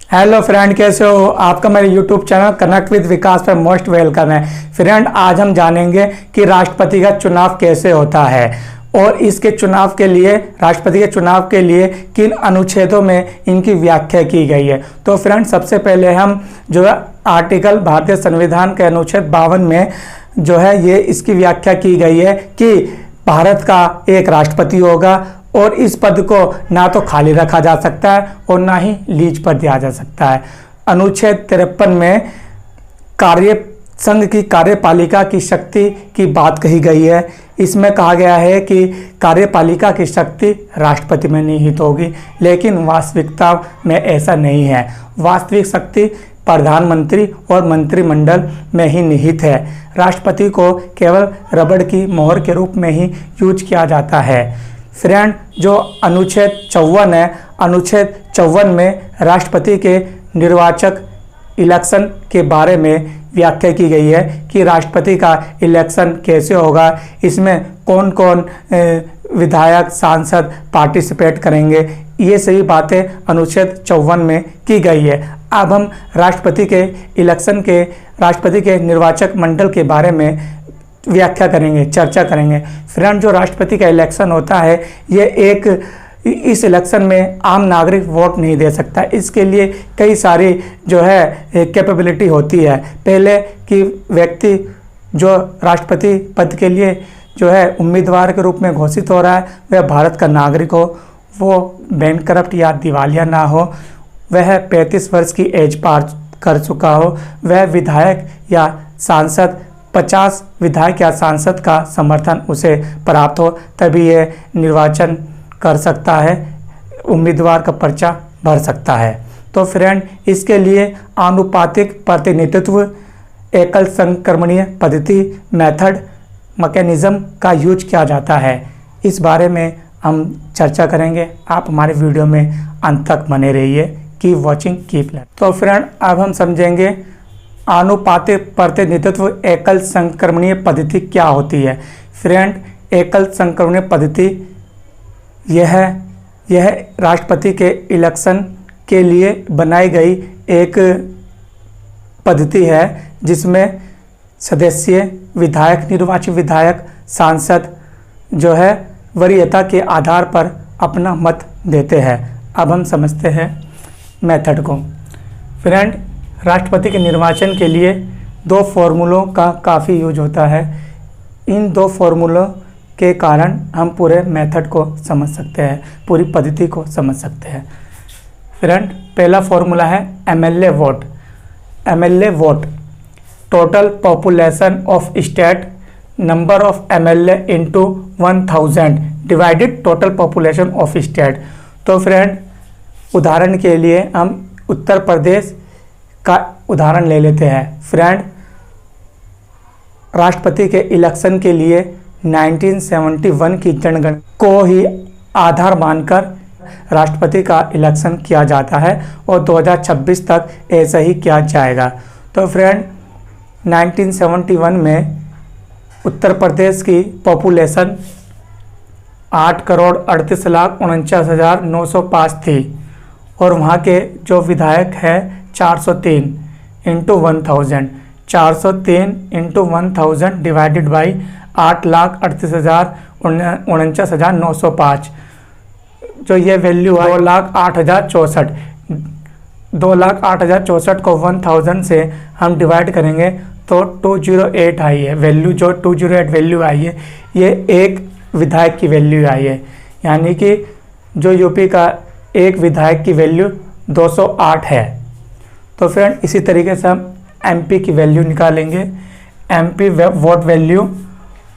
Hello friend, कैसे हो? आपका मेरे यूट्यूब चैनल कनेक्ट विद विकास पर मोस्ट वेलकम है। फ्रेंड, आज हम जानेंगे कि राष्ट्रपति का चुनाव कैसे होता है और इसके चुनाव के लिए, राष्ट्रपति के चुनाव के लिए किन अनुच्छेदों में इनकी व्याख्या की गई है। तो फ्रेंड, सबसे पहले हम जो है आर्टिकल भारतीय संविधान के अनुच्छेद 52 में जो है ये इसकी व्याख्या की गई है कि भारत का एक राष्ट्रपति होगा और इस पद को ना तो खाली रखा जा सकता है और ना ही लीज पर दिया जा सकता है। अनुच्छेद 53 में कार्य संघ की कार्यपालिका की शक्ति की बात कही गई है। इसमें कहा गया है कि कार्यपालिका की शक्ति राष्ट्रपति में निहित होगी, लेकिन वास्तविकता में ऐसा नहीं है। वास्तविक शक्ति प्रधानमंत्री और मंत्रिमंडल में ही निहित है। राष्ट्रपति को केवल रबड़ की मोहर के रूप में ही यूज किया जाता है। फ्रेंड, जो अनुच्छेद 54 है, अनुच्छेद 54 में राष्ट्रपति के निर्वाचक इलेक्शन के बारे में व्याख्या की गई है कि राष्ट्रपति का इलेक्शन कैसे होगा, इसमें कौन कौन विधायक सांसद पार्टिसिपेट करेंगे, ये सभी बातें अनुच्छेद 54 में की गई है। अब हम राष्ट्रपति के इलेक्शन के, राष्ट्रपति के निर्वाचक मंडल के बारे में व्याख्या करेंगे, चर्चा करेंगे। फ्रेंड, जो राष्ट्रपति का इलेक्शन होता है, ये इस इलेक्शन में आम नागरिक वोट नहीं दे सकता। इसके लिए कई सारी जो है कैपेबिलिटी होती है। पहले कि व्यक्ति जो राष्ट्रपति पद के लिए जो है उम्मीदवार के रूप में घोषित हो रहा है वह भारत का नागरिक हो, वो बैंकक्रप्ट या दिवालिया ना हो, वह 35 वर्ष की एज पार कर चुका हो, वह विधायक या सांसद 50 विधायक या सांसद का समर्थन उसे प्राप्त हो, तभी यह निर्वाचन कर सकता है, उम्मीदवार का पर्चा भर सकता है। तो फ्रेंड, इसके लिए आनुपातिक प्रतिनिधित्व, एकल संक्रमणीय पद्धति, मेथड, मैकेनिज्म का यूज किया जाता है। इस बारे में हम चर्चा करेंगे। आप हमारे वीडियो में अंत तक बने रहिए। Keep watching, keep learning. तो फ्रेंड, अब हम समझेंगे आनुपातिक प्रतिनिधित्व, एकल संक्रमणीय पद्धति क्या होती है। फ्रेंड, एकल संक्रमणीय पद्धति यह राष्ट्रपति के इलेक्शन के लिए बनाई गई एक पद्धति है जिसमें सदस्य, विधायक, निर्वाचित विधायक, सांसद जो है वरीयता के आधार पर अपना मत देते हैं। अब हम समझते हैं मेथड को। फ्रेंड, राष्ट्रपति के निर्वाचन के लिए 2 फॉर्मूलों का काफ़ी यूज होता है। इन 2 फॉर्मूलों के कारण हम पूरे मेथड को समझ सकते हैं, पूरी पद्धति को समझ सकते हैं। फ्रेंड, पहला फॉर्मूला है MLA vote. MLA vote, total population of state, number of MLA into 1000 divided total population of state. तो फ्रेंड, उदाहरण के लिए हम उत्तर प्रदेश का उदाहरण ले लेते हैं। फ्रेंड, राष्ट्रपति के इलेक्शन के लिए 1971 की जनगणना को ही आधार मानकर राष्ट्रपति का इलेक्शन किया जाता है और 2026 तक ऐसा ही किया जाएगा। तो फ्रेंड, 1971 में उत्तर प्रदेश की पॉपुलेशन 8,38,49,905 थी और वहाँ के जो विधायक है 403 इंटू 1000, 403 इंटू 1000 डिवाइडेड बाई 8,38,49,905, जो ये वैल्यू है 2,08,064। 2,08,064 को 1000 से हम डिवाइड करेंगे तो 208 आई है वैल्यू। जो 208 वैल्यू आई है ये एक विधायक की वैल्यू आई है, यानी कि जो यूपी का एक विधायक की वैल्यू 208 है। तो फ्रेंड, इसी तरीके से हम एमपी की वैल्यू निकालेंगे। MP vote value,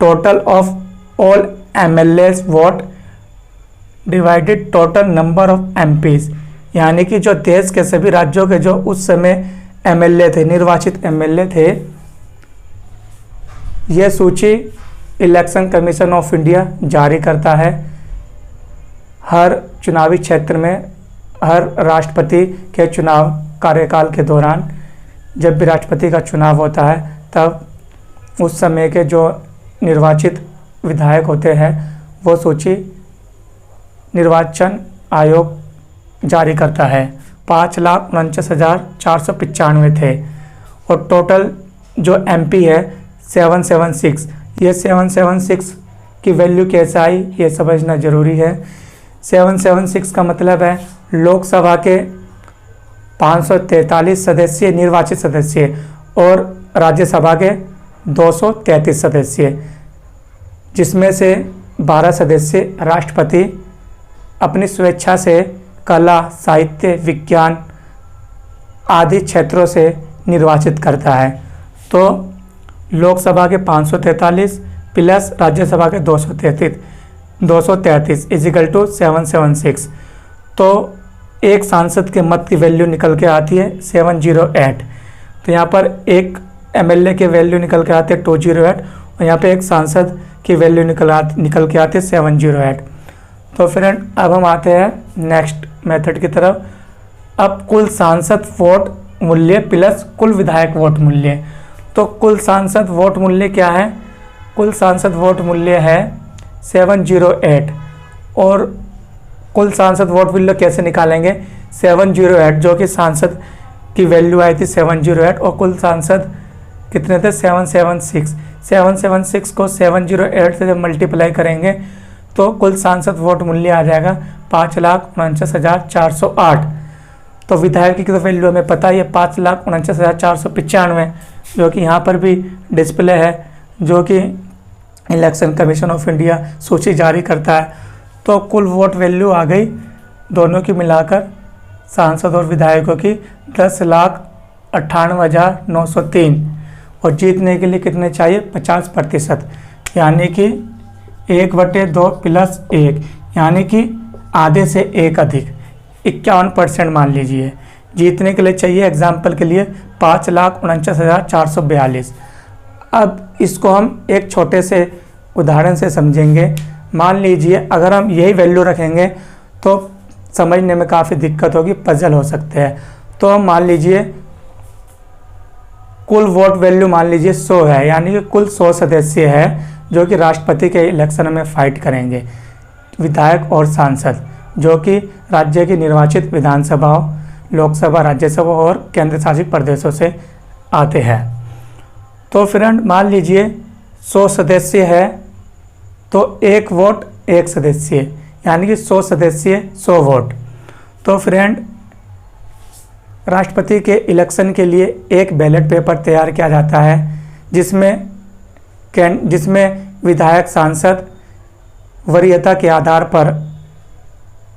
total of all MLAs vote divided total number of MPs, यानी कि जो देश के सभी राज्यों के जो उस समय एमएलए थे, निर्वाचित एमएलए थे, यह सूची इलेक्शन कमीशन ऑफ इंडिया जारी करता है। हर चुनावी क्षेत्र में, हर राष्ट्रपति के चुनाव कार्यकाल के दौरान जब भी राष्ट्रपति का चुनाव होता है तब उस समय के जो निर्वाचित विधायक होते हैं वो सूची निर्वाचन आयोग जारी करता है 5,49,495 थे। और टोटल जो MP है 776। ये 776 की वैल्यू कैसे आई ये समझना जरूरी है। 776 का मतलब है लोकसभा के 543 सदस्य निर्वाचित सदस्य और राज्यसभा के 233 सदस्य, जिसमें से 12 सदस्य राष्ट्रपति अपनी स्वेच्छा से कला, साहित्य, विज्ञान आदि क्षेत्रों से निर्वाचित करता है। तो लोकसभा के 543 प्लस राज्यसभा के 233 इजिकल टू 776। तो एक सांसद के मत की वैल्यू निकल के आती है 708। तो यहाँ पर एक MLA के वैल्यू निकल के आते हैं 208 और यहाँ पे एक सांसद की वैल्यू निकल के आती है 708। तो फ्रेंड अब हम आते हैं नेक्स्ट मेथड की तरफ। अब कुल सांसद वोट मूल्य प्लस कुल विधायक वोट मूल्य। तो कुल सांसद वोट मूल्य क्या है? कुल सांसद वोट मूल्य है 708 और कुल सांसद वोट मूल्य कैसे निकालेंगे? 708 जो कि सांसद की वैल्यू आई थी 708 और कुल सांसद कितने थे? 776। 776 को 708 से जब मल्टीप्लाई करेंगे तो कुल सांसद वोट मूल्य आ जाएगा 5,49,408। तो विधायक की तो वैल्यू हमें पता ही है 5,49,495, जो कि यहाँ पर भी डिस्प्ले है, जो कि इलेक्शन कमीशन ऑफ इंडिया सूची जारी करता है। तो कुल वोट वैल्यू आ गई दोनों की मिलाकर सांसद और विधायकों की 10,98,903 और जीतने के लिए कितने चाहिए? 50%, यानी कि 1/2 प्लस 1 यानी कि आधे से एक अधिक 51% मान लीजिए। जीतने के लिए चाहिए एग्जाम्पल के लिए 5,49,442। अब इसको हम एक छोटे से उदाहरण से समझेंगे। मान लीजिए अगर हम यही वैल्यू रखेंगे तो समझने में काफ़ी दिक्कत होगी, पजल हो सकते हैं। तो हम मान लीजिए कुल वोट वैल्यू मान लीजिए 100 है, यानी कि कुल 100 सदस्य है जो कि राष्ट्रपति के इलेक्शन में फाइट करेंगे। विधायक और सांसद जो कि राज्य की निर्वाचित विधानसभाओं, लोकसभा, राज्यसभा और केंद्र शासित प्रदेशों से आते हैं। तो फ्रेंड मान लीजिए 100 सदस्य है तो एक वोट एक सदस्य, यानी कि 100 सदस्य 100 वोट। तो फ्रेंड राष्ट्रपति के इलेक्शन के लिए एक बैलेट पेपर तैयार किया जाता है जिसमें विधायक, सांसद वरीयता के आधार पर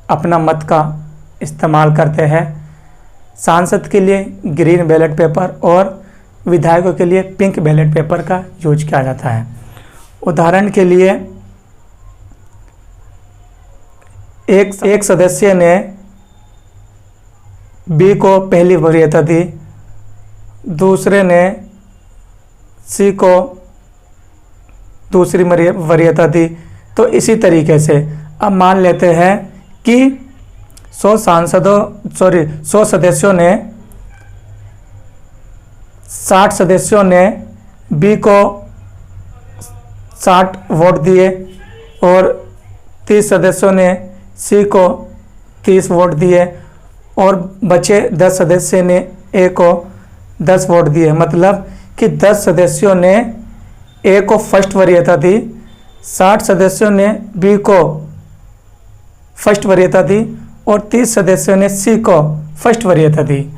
अपना मत का इस्तेमाल करते हैं। सांसद के लिए ग्रीन बैलेट पेपर और विधायकों के लिए पिंक बैलेट पेपर का यूज किया जाता है। उदाहरण के लिए एक सदस्य ने बी को पहली वरीयता दी, दूसरे ने सी को दूसरी वरीयता दी। तो इसी तरीके से अब मान लेते हैं कि 100 सदस्यों ने 60 सदस्यों ने बी को 60 वोट दिए और 30 सदस्यों ने सी को 30 वोट दिए और बचे 10 सदस्य ने ए को 10 वोट दिए। मतलब कि 10 सदस्यों ने ए को फर्स्ट वरीयता दी, 60 सदस्यों ने बी को फर्स्ट वरीयता दी और 30 सदस्यों ने सी को फर्स्ट वरीयता दी।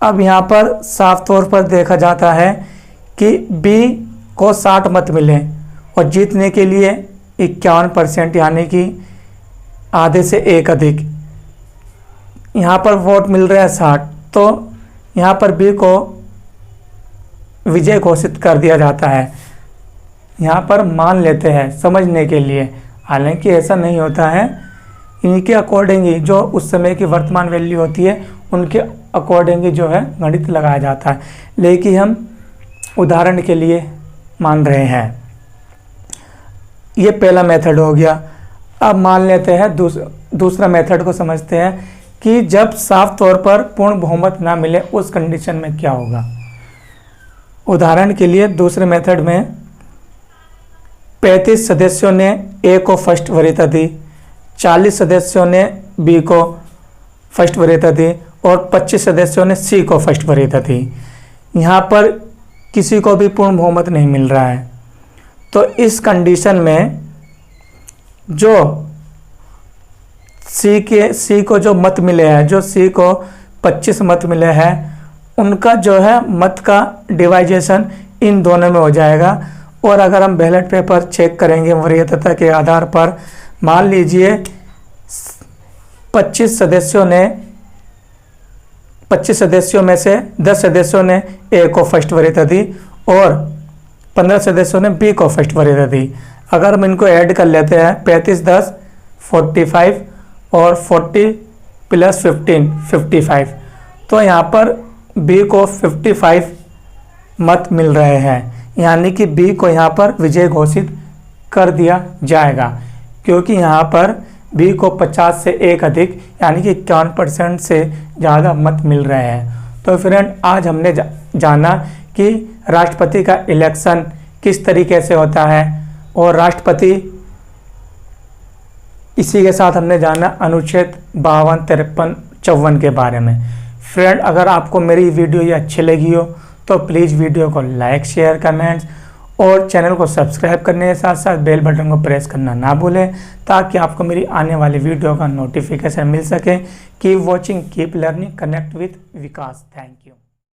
अब यहाँ पर साफ तौर पर देखा जाता है कि बी को 60 मत मिले और जीतने के लिए 51% यानी कि आधे से एक अधिक यहाँ पर वोट मिल रहा है 60। तो यहाँ पर बी को विजय घोषित कर दिया जाता है। यहाँ पर मान लेते हैं समझने के लिए, हालांकि ऐसा नहीं होता है। इनके अकॉर्डिंग ही जो उस समय की वर्तमान वैल्यू होती है उनके अकॉर्डिंग ही जो है गणित लगाया जाता है, लेकिन हम उदाहरण के लिए मान रहे हैं। ये पहला मेथड हो गया। अब मान लेते हैं दूसरा मेथड को समझते हैं कि जब साफ तौर पर पूर्ण बहुमत ना मिले उस कंडीशन में क्या होगा। उदाहरण के लिए दूसरे मेथड में 35 सदस्यों ने ए को फर्स्ट वरीयता दी, 40 सदस्यों ने बी को फर्स्ट वरीयता दी और 25 सदस्यों ने सी को फर्स्ट वरीयता दी। यहाँ पर किसी को भी पूर्ण बहुमत नहीं मिल रहा है। तो इस कंडीशन में जो सी को जो मत मिले हैं, जो सी को 25 मत मिले हैं, उनका जो है मत का डिवाइजेशन इन दोनों में हो जाएगा। और अगर हम बैलेट पेपर चेक करेंगे वरीयता के आधार पर, मान लीजिए 25 सदस्यों में से 10 सदस्यों ने ए को फर्स्ट वरीयता दी और 15 सदस्यों ने बी को फर्स्ट वरीयता दी। अगर हम इनको ऐड कर लेते हैं 35 10 45 और 40 प्लस 15 55, तो यहाँ पर बी को 55 मत मिल रहे हैं, यानी कि बी को यहाँ पर विजय घोषित कर दिया जाएगा, क्योंकि यहाँ पर बी को 50 से एक अधिक यानी कि 51% से ज़्यादा मत मिल रहे हैं। तो फ्रेंड, आज हमने जाना कि राष्ट्रपति का इलेक्शन किस तरीके से होता है और राष्ट्रपति, इसी के साथ हमने जाना अनुच्छेद 52, 53, 54 के बारे में। फ्रेंड, अगर आपको मेरी वीडियो ये अच्छी लगी हो तो प्लीज़ वीडियो को लाइक, शेयर, कमेंट्स और चैनल को सब्सक्राइब करने के साथ साथ बेल बटन को प्रेस करना ना भूलें, ताकि आपको मेरी आने वाली वीडियो का नोटिफिकेशन मिल सके। Keep watching, keep learning, connect with Vikas. Thank you.